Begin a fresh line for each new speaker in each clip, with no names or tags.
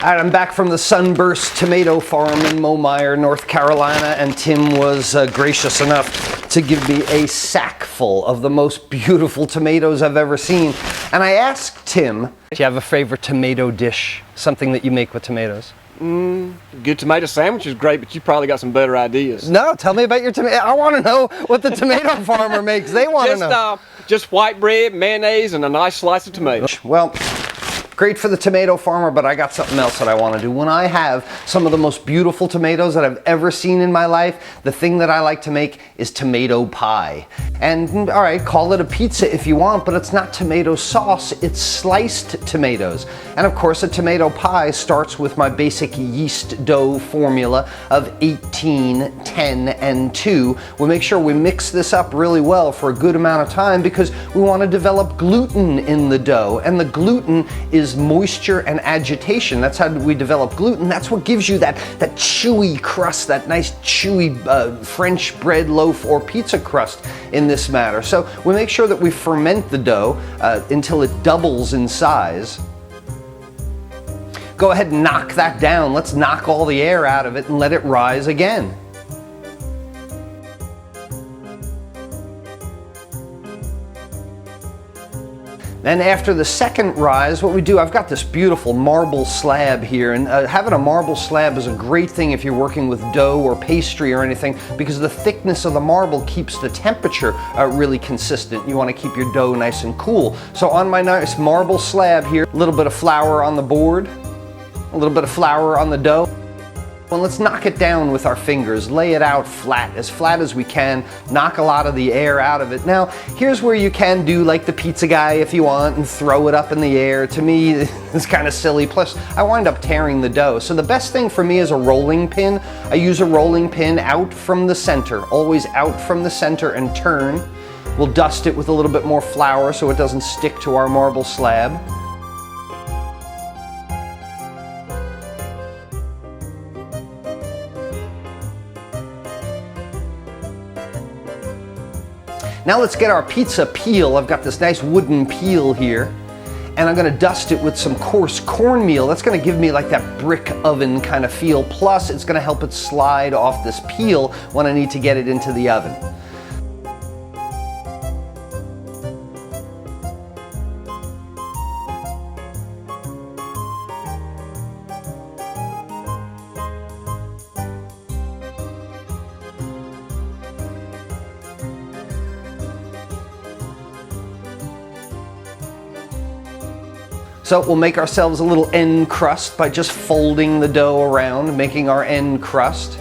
All right, I'm back from the Sunburst Tomato Farm in Momire, North Carolina, and Tim was gracious enough to give me a sack full of the most beautiful tomatoes I've ever seen. And I asked Tim, do you have a favorite tomato dish, something that you make with tomatoes?
Good tomato sandwich is great, but you probably got some better ideas.
No, tell me about your tomato. I want to know what the tomato farmer makes. They want to know.
Just white bread, mayonnaise, and a nice slice of tomato.
Well, great for the tomato farmer, but I got something else that I want to do. When I have some of the most beautiful tomatoes that I've ever seen in my life, the thing that I like to make is tomato pie. And all right, call it a pizza if you want, but it's not tomato sauce, it's sliced tomatoes. And of course, a tomato pie starts with my basic yeast dough formula of 18, 10, and 2. We'll make sure we mix this up really well for a good amount of time because we want to develop gluten in the dough, and the gluten is moisture and agitation. That's how we develop gluten. That's what gives you that chewy crust, that nice chewy French bread loaf or pizza crust in this matter. So we make sure that we ferment the dough until it doubles in size. Go ahead and knock that down. Let's knock all the air out of it and let it rise again. Then after the second rise, what we do, I've got this beautiful marble slab here, and having a marble slab is a great thing if you're working with dough or pastry or anything, because the thickness of the marble keeps the temperature really consistent. You want to keep your dough nice and cool. So on my nice marble slab here, a little bit of flour on the board, a little bit of flour on the dough. Well, let's knock it down with our fingers, lay it out flat as we can, knock a lot of the air out of it. Now, here's where you can do like the pizza guy if you want and throw it up in the air. To me, it's kind of silly. Plus, I wind up tearing the dough. So the best thing for me is a rolling pin. I use a rolling pin out from the center, always out from the center and turn. We'll dust it with a little bit more flour so it doesn't stick to our marble slab. Now let's get our pizza peel. I've got this nice wooden peel here, and I'm gonna dust it with some coarse cornmeal. That's gonna give me like that brick oven kind of feel. Plus, it's gonna help it slide off this peel when I need to get it into the oven. So we'll make ourselves a little end crust by just folding the dough around, making our end crust.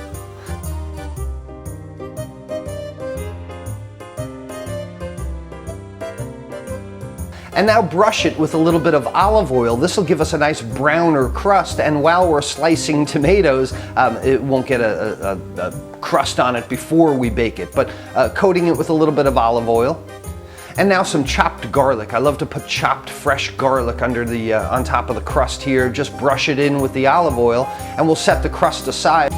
And now brush it with a little bit of olive oil. This will give us a nice browner crust, and while we're slicing tomatoes, it won't get a crust on it before we bake it, but coating it with a little bit of olive oil. And now some chopped garlic. I love to put chopped fresh garlic under on top of the crust here. Just brush it in with the olive oil, and we'll set the crust aside.